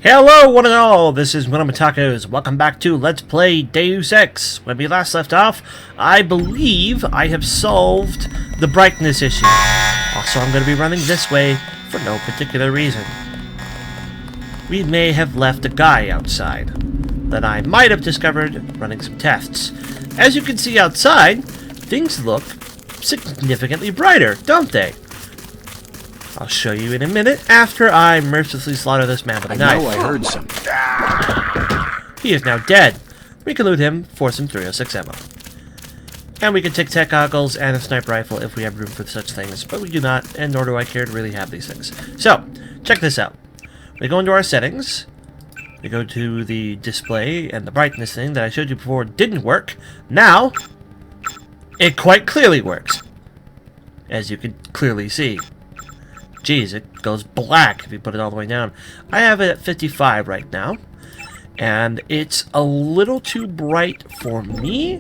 Hello one and all, this is WellArmedWithTacos. Welcome back to Let's Play Deus Ex. When we last left off, I believe I have solved the brightness issue. Also, I'm going to be running this way for no particular reason. We may have left a guy outside that I might have discovered running some tests. As you can see outside, things look significantly brighter, don't they? I'll show you in a minute after I mercilessly slaughter this man with a knife. I know I heard something. He is now dead. We can loot him for some 306 ammo. And we can take tech goggles and a sniper rifle if we have room for such things, but we do not, and nor do I care to really have these things. So, check this out. We go into our settings, we go to the display, and the brightness thing that I showed you before didn't work. Now, it quite clearly works. As you can clearly see. Geez, it goes black if you put it all the way down. I have it at 55 right now, and it's a little too bright for me,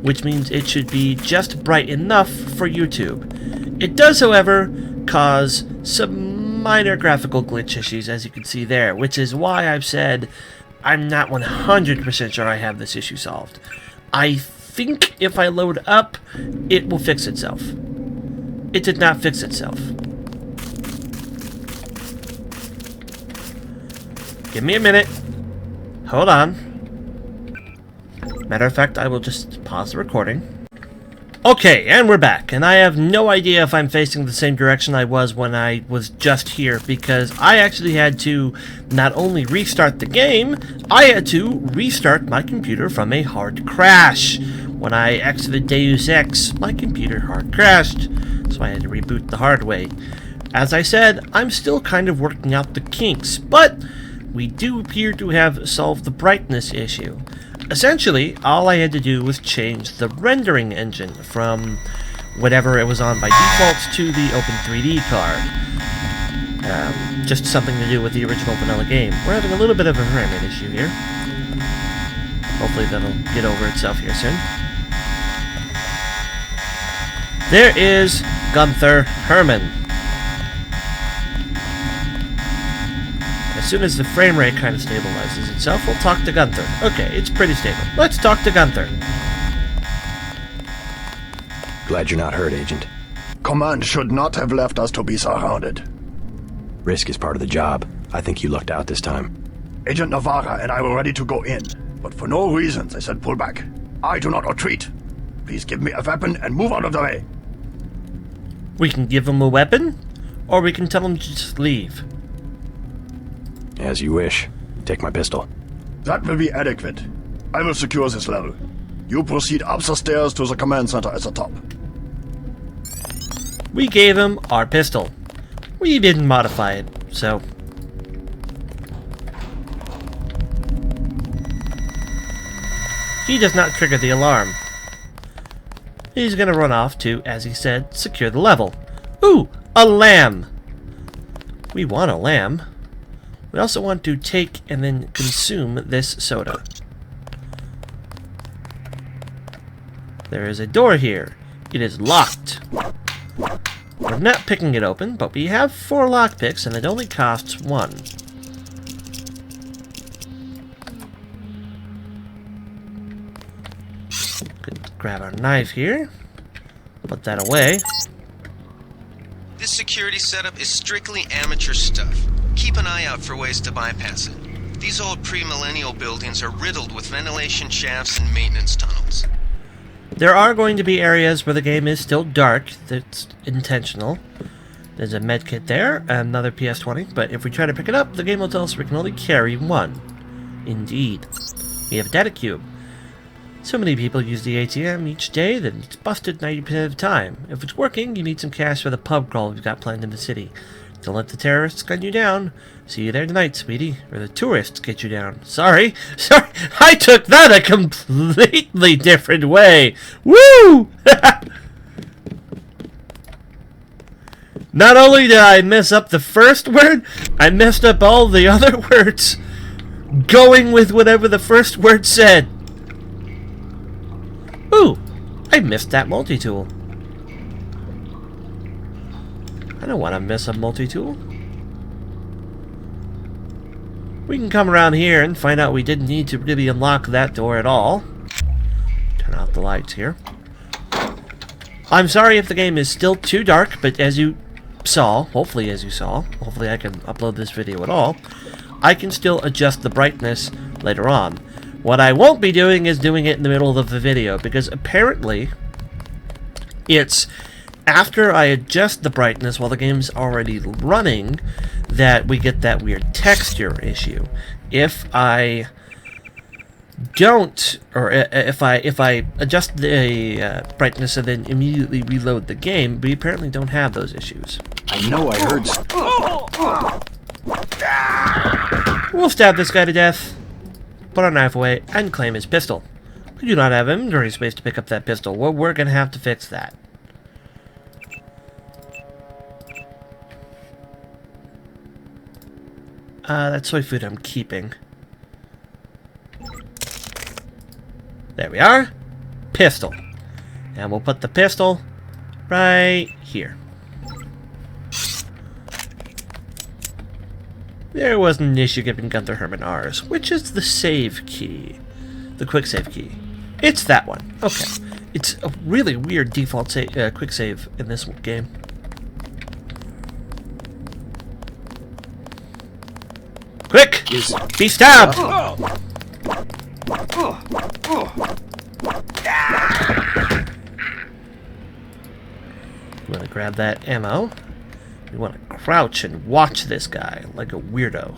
which means it should be just bright enough for YouTube. It does, however, cause some minor graphical glitch issues, as you can see there, which is why I've said I'm not 100% sure I have this issue solved. I think if I load up, it will fix itself. It did not fix itself. Give me a minute. Hold on. Matter of fact, I will just pause the recording. Okay, and we're back. And I have no idea if I'm facing the same direction I was when I was just here, because I actually had to not only restart the game, I had to restart my computer from a hard crash. When I exited Deus Ex, my computer hard crashed, so I had to reboot the hard way. As I said, I'm still kind of working out the kinks, but we do appear to have solved the brightness issue. Essentially, all I had to do was change the rendering engine from whatever it was on by default to the Open3D card. Just something to do with the original vanilla game. We're having a little bit of a frame rate issue here. Hopefully that'll get over itself here soon. There is Gunther Herman. As soon as the frame rate kind of stabilizes itself, we'll talk to Gunther. Okay, it's pretty stable. Let's talk to Gunther. Glad you're not hurt, Agent. Command should not have left us to be surrounded. Risk is part of the job. I think you lucked out this time. Agent Navarra and I were ready to go in, but for no reason they said pull back. I do not retreat. Please give me a weapon and move out of the way. We can give him a weapon, or we can tell him to just leave. As you wish. Take my pistol. That will be adequate. I will secure this level. You proceed up the stairs to the command center at the top. We gave him our pistol. We didn't modify it, so... he does not trigger the alarm. He's gonna run off to, as he said, secure the level. Ooh! A lamb! We want a lamb. We also want to take and then consume this soda. There is a door here. It is locked. We're not picking it open, but we have 4 lockpicks and it only costs 1. Could grab our knife here. Put that away. This security setup is strictly amateur stuff. Keep an eye out for ways to bypass it. These old pre-millennial buildings are riddled with ventilation shafts and maintenance tunnels. There are going to be areas where the game is still dark. That's intentional. There's a medkit there, another PS20, but if we try to pick it up, the game will tell us we can only carry 1. Indeed. We have a data cube. So many people use the ATM each day that it's busted 90% of the time. If it's working, you need some cash for the pub crawl we've got planned in the city. Don't let the terrorists gun you down. See you there tonight, sweetie. Or the tourists get you down. Sorry. I took that a completely different way. Woo! Not only did I mess up the first word, I messed up all the other words. Going with whatever the first word said. Ooh! I missed that multi-tool. I don't want to miss a multi-tool. We can come around here and find out we didn't need to really unlock that door at all. Turn off the lights here. I'm sorry if the game is still too dark, but as you saw, hopefully I can upload this video at all, I can still adjust the brightness later on. What I won't be doing is doing it in the middle of the video, because apparently it's after I adjust the brightness while the game's already running that we get that weird texture issue. If I don't, or if I adjust the brightness and then immediately reload the game, we apparently don't have those issues. I know I heard. We'll stab this guy to death, put our knife away, and claim his pistol. We do not have inventory space to pick up that pistol. Well, we're gonna have to fix that. That soy food I'm keeping. There we are. Pistol. And we'll put the pistol right here. There wasn't an issue giving Gunther Herman ours. Which is the save key? The quick save key. It's that one. Okay. It's a really weird default quick save in this game. Quick! Be stabbed! We want to grab that ammo. We want to crouch and watch this guy like a weirdo.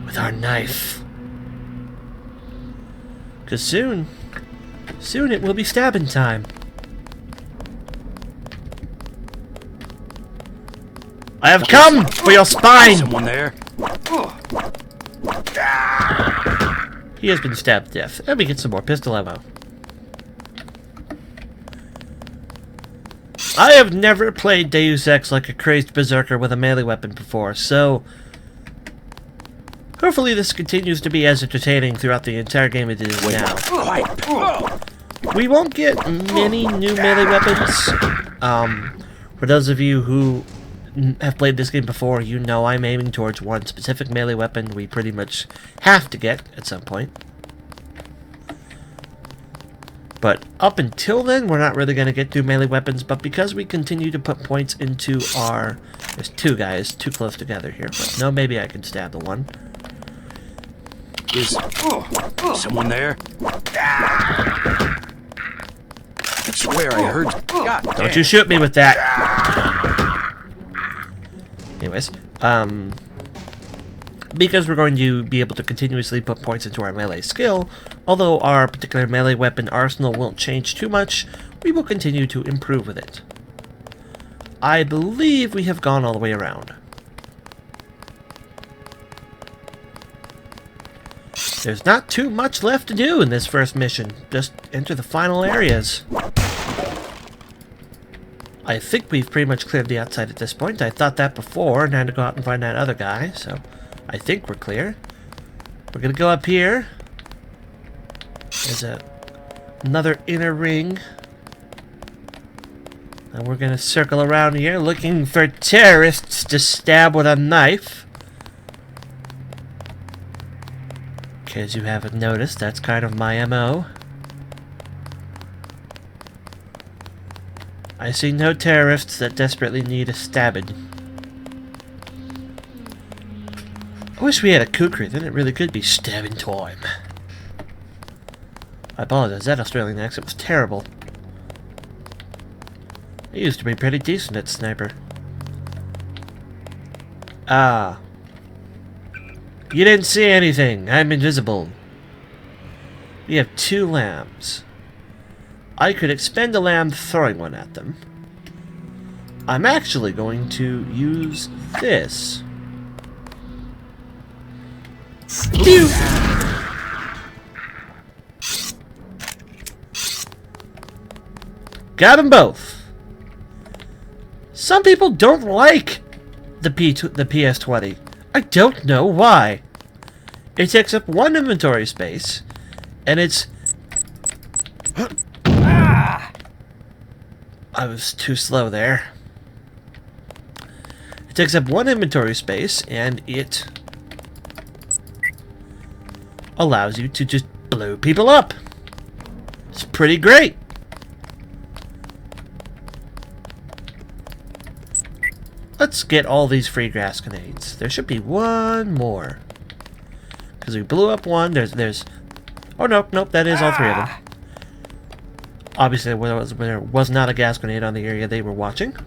With our knife. Because soon it will be stabbing time. I have come for your spine! Someone there? He has been stabbed to death. And we get some more pistol ammo. I have never played Deus Ex like a crazed berserker with a melee weapon before, so hopefully this continues to be as entertaining throughout the entire game as it is now. We won't get many new melee weapons. For those of you who have played this game before, you know I'm aiming towards one specific melee weapon we pretty much have to get at some point. But up until then, we're not really going to get new melee weapons, but because we continue to put points into our... There's two guys too close together here, but no, maybe I can stab the one. Is someone there? I swear I heard. God, don't you shoot me with that! Anyways, because we're going to be able to continuously put points into our melee skill, although our particular melee weapon arsenal won't change too much, we will continue to improve with it. I believe we have gone all the way around. There's not too much left to do in this first mission. Just enter the final areas. I think we've pretty much cleared the outside at this point. I thought that before and had to go out and find that other guy, so I think we're clear. We're gonna go up here. There's another inner ring. And we're gonna circle around here looking for terrorists to stab with a knife. In case you haven't noticed, that's kind of my MO. I see no terrorists that desperately need a stabbing. I wish we had a kukri, then it really could be stabbing time. I apologize, that Australian accent was terrible. I used to be pretty decent at sniper. Ah. You didn't see anything. I'm invisible. We have 2 lambs. I could expend a lamb throwing one at them. I'm actually going to use this. Pew! Got them both. Some people don't like the PS20. I don't know why. It takes up 1 inventory space, and it's... I was too slow there. It takes up 1 inventory space, and it allows you to just blow people up. It's pretty great. Let's get all these free gas grenades. There should be one more. Because we blew up one. There's... Oh, nope, that is all 3 of them. Obviously, there was not a gas grenade on the area they were watching.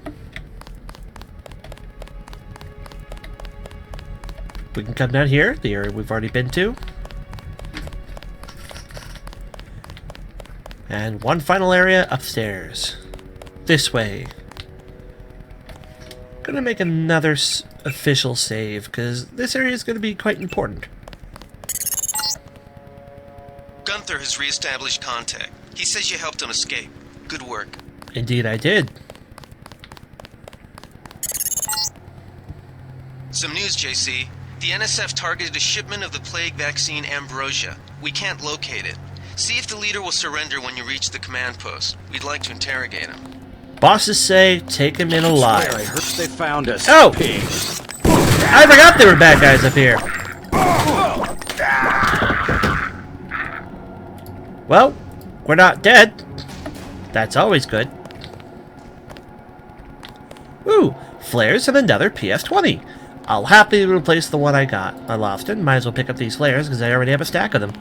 We can come down here, the area we've already been to. And one final area upstairs. This way. Gonna make another official save, because this area is going to be quite important. Gunther has re-established contact. He says you helped him escape. Good work. Indeed I did. Some news, JC. The NSF targeted a shipment of the plague vaccine Ambrosia. We can't locate it. See if the leader will surrender when you reach the command post. We'd like to interrogate him. Bosses say take him in alive. I heard they found us. Oh! I forgot there were bad guys up here. Well, we're not dead. That's always good. Ooh, flares and another PS20. I'll happily replace the one I got. I lost it. Might as well pick up these flares because I already have a stack of them.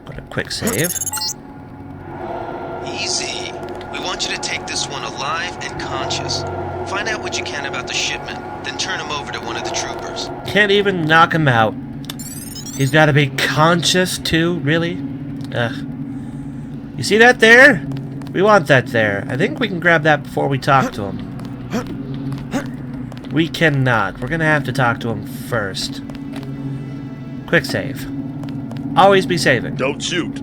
Got a quick save. Easy. We want you to take this one alive and conscious. Find out what you can about the shipment, then turn him over to one of the troopers. Can't even knock him out. He's got to be conscious too, really? Ugh. You see that there? We want that there. I think we can grab that before we talk to him. We cannot. We're going to have to talk to him first. Quick save. Always be saving. Don't shoot.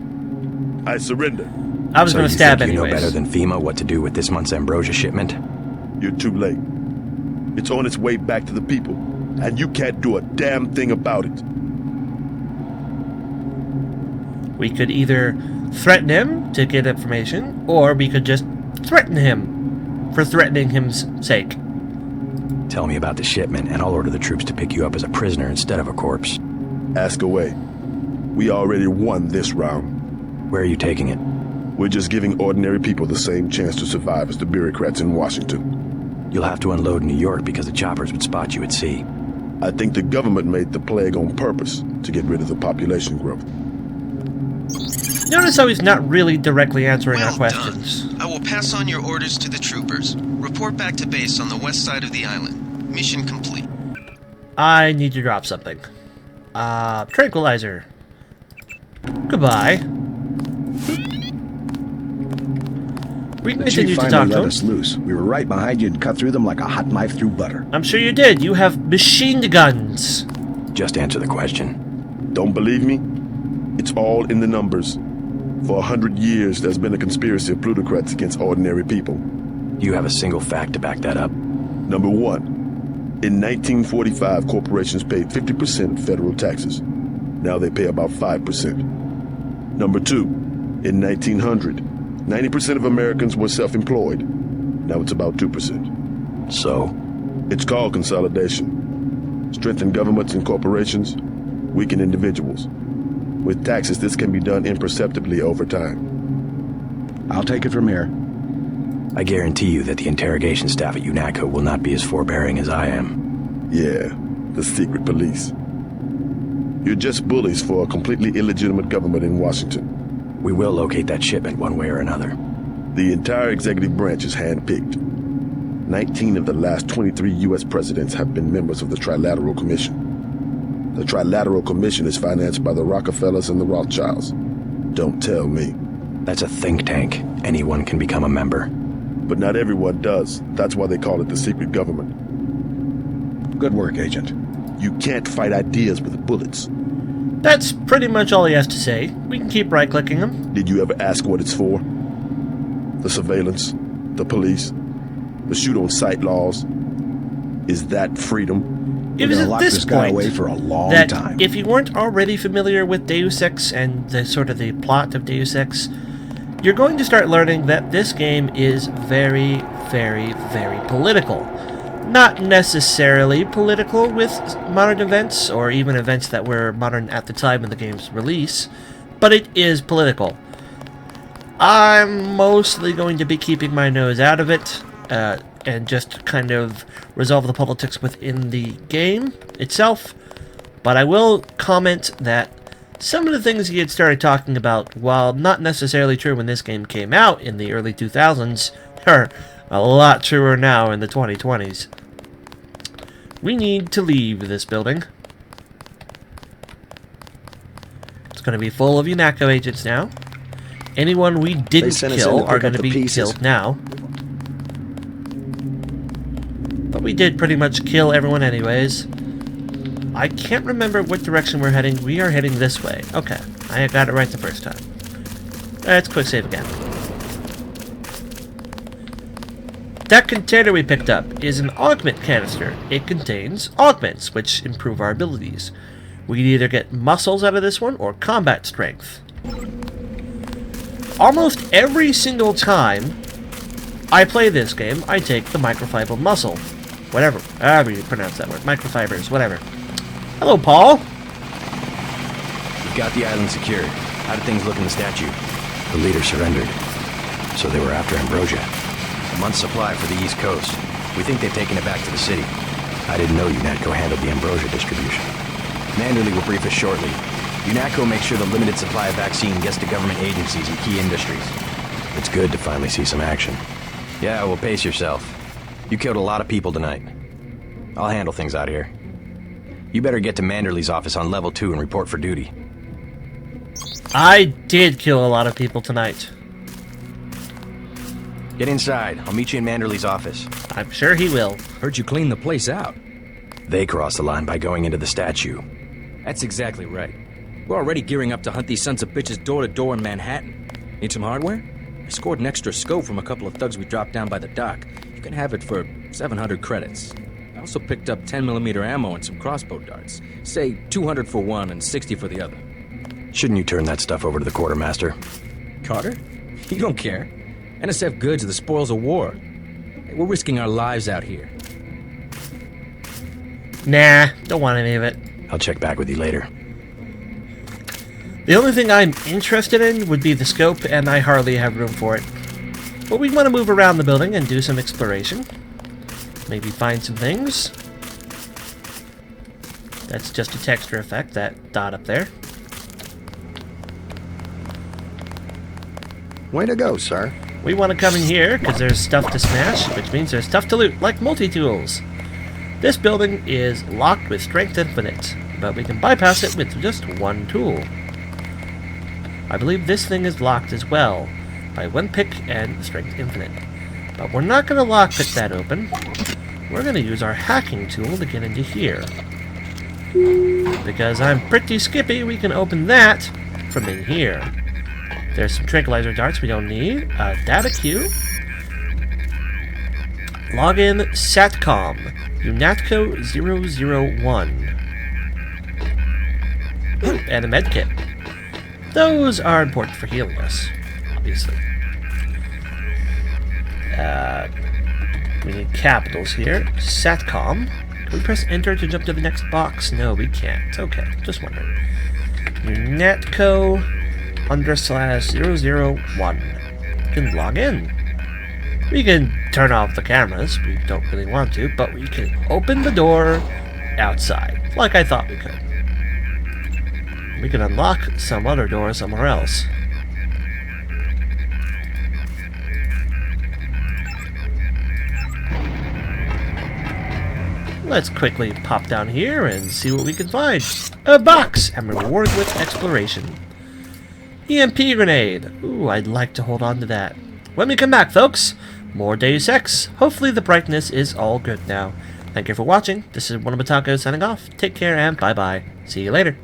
I surrender. I was going to stab you anyways. know better than FEMA what to do with this month's Ambrosia shipment? You're too late. It's on its way back to the people, and you can't do a damn thing about it. We could either threaten him to get information, or we could just threaten him for threatening him's sake. Tell me about the shipment, and I'll order the troops to pick you up as a prisoner instead of a corpse. Ask away. We already won this round. Where are you taking it? We're just giving ordinary people the same chance to survive as the bureaucrats in Washington. You'll have to unload in New York because the choppers would spot you at sea. I think the government made the plague on purpose to get rid of the population growth. Notice how he's not really directly answering our Well questions. done. I will pass on your orders to the troopers. Report back to base on the west side of the island. Mission complete. I need to drop something. Tranquilizer. Goodbye. We can The continue chief to finally talk to let him. us loose. We were right behind you and cut through them like a hot knife through butter. I'm sure you did. You have machine guns. Just answer the question. Don't believe me? It's all in the numbers. For 100 years, there's been a conspiracy of plutocrats against ordinary people. Do you have a single fact to back that up? Number one, in 1945, corporations paid 50% of federal taxes. Now they pay about 5%. Number two, in 1900, 90% of Americans were self-employed. Now it's about 2%. So? It's called consolidation. Strengthen governments and corporations, weaken individuals. With taxes, this can be done imperceptibly over time. I'll take it from here. I guarantee you that the interrogation staff at UNATCO will not be as forbearing as I am. Yeah, the secret police. You're just bullies for a completely illegitimate government in Washington. We will locate that shipment one way or another. The entire executive branch is handpicked. 19 of the last 23 U.S. presidents have been members of the Trilateral Commission. The Trilateral Commission is financed by the Rockefellers and the Rothschilds. Don't tell me. That's a think tank. Anyone can become a member. But not everyone does. That's why they call it the secret government. Good work, Agent. You can't fight ideas with bullets. That's pretty much all he has to say. We can keep right-clicking him. Did you ever ask what it's for? The surveillance, the police, the shoot-on-sight laws. Is that freedom? It We're was gonna at lock this this guy point away for a long that time. if you weren't already familiar with Deus Ex and the sort of the plot of Deus Ex, you're going to start learning that this game is very, very, very political. Not necessarily political with modern events, or even events that were modern at the time of the game's release, but it is political. I'm mostly going to be keeping my nose out of it, and just kind of resolve the politics within the game itself. But I will comment that some of the things he had started talking about, while not necessarily true when this game came out in the early 2000s, are a lot truer now in the 2020s. We need to leave this building. It's going to be full of UNATCO agents now. Anyone we didn't kill are going to be killed now. But we did pretty much kill everyone anyways. I can't remember what direction we're heading. We are heading this way. Okay, I got it right the first time. Let's quick save again. That container we picked up is an augment canister. It contains augments, which improve our abilities. We can either get muscles out of this one or combat strength. Almost every single time I play this game, I take the microfiber muscle. Whatever, however you pronounce that word. Microfibers, whatever. Hello, Paul. We've got the island secured. How did things look in the statue? The leader surrendered. So they were after Ambrosia. A month's supply for the East Coast. We think they've taken it back to the city. I didn't know UNATCO handled the Ambrosia distribution. Manderley will brief us shortly. UNATCO makes sure the limited supply of vaccine gets to government agencies and key industries. It's good to finally see some action. Yeah, well, pace yourself. You killed a lot of people tonight. I'll handle things out here. You better get to Manderley's office on level 2 and report for duty. I did kill a lot of people tonight. Get inside. I'll meet you in Manderley's office. I'm sure he will. Heard you cleaned the place out. They crossed the line by going into the statue. That's exactly right. We're already gearing up to hunt these sons of bitches door to door in Manhattan. Need some hardware? I scored an extra scope from a couple of thugs we dropped down by the dock. You can have it for 700 credits. I also picked up 10mm ammo and some crossbow darts. Say 200 for one and 60 for the other. Shouldn't you turn that stuff over to the quartermaster? Carter? You don't care. NSF goods are the spoils of war. Hey, we're risking our lives out here. Nah, don't want any of it. I'll check back with you later. The only thing I'm interested in would be the scope, and I hardly have room for it. But we want to move around the building and do some exploration. Maybe find some things. That's just a texture effect, that dot up there. Way to go, sir. We want to come in here because there's stuff to smash, which means there's stuff to loot, like multi-tools. This building is locked with Strength Infinite, but we can bypass it with just one tool. I believe this thing is locked as well, by one pick and Strength Infinite. But we're not going to lockpick that open. We're going to use our hacking tool to get into here. Because I'm pretty skippy, we can open that from in here. There's some tranquilizer darts we don't need. A data queue. Login SATCOM. UNATCO 001. Ooh, and a medkit. Those are important for healing us, obviously. We need capitals here. SATCOM. Can we press enter to jump to the next box? No, we can't. Okay, just wondering. UNATCO /001. We can log in. We can turn off the cameras. We don't really want to, but we can open the door outside, like I thought we could. We can unlock some other door somewhere else. Let's quickly pop down here and see what we can find. A box! And reward with exploration. EMP grenade. Ooh, I'd like to hold on to that. When we come back, folks, more Deus Ex. Hopefully the brightness is all good now. Thank you for watching. This is WellArmedWithTacos signing off. Take care and bye-bye. See you later.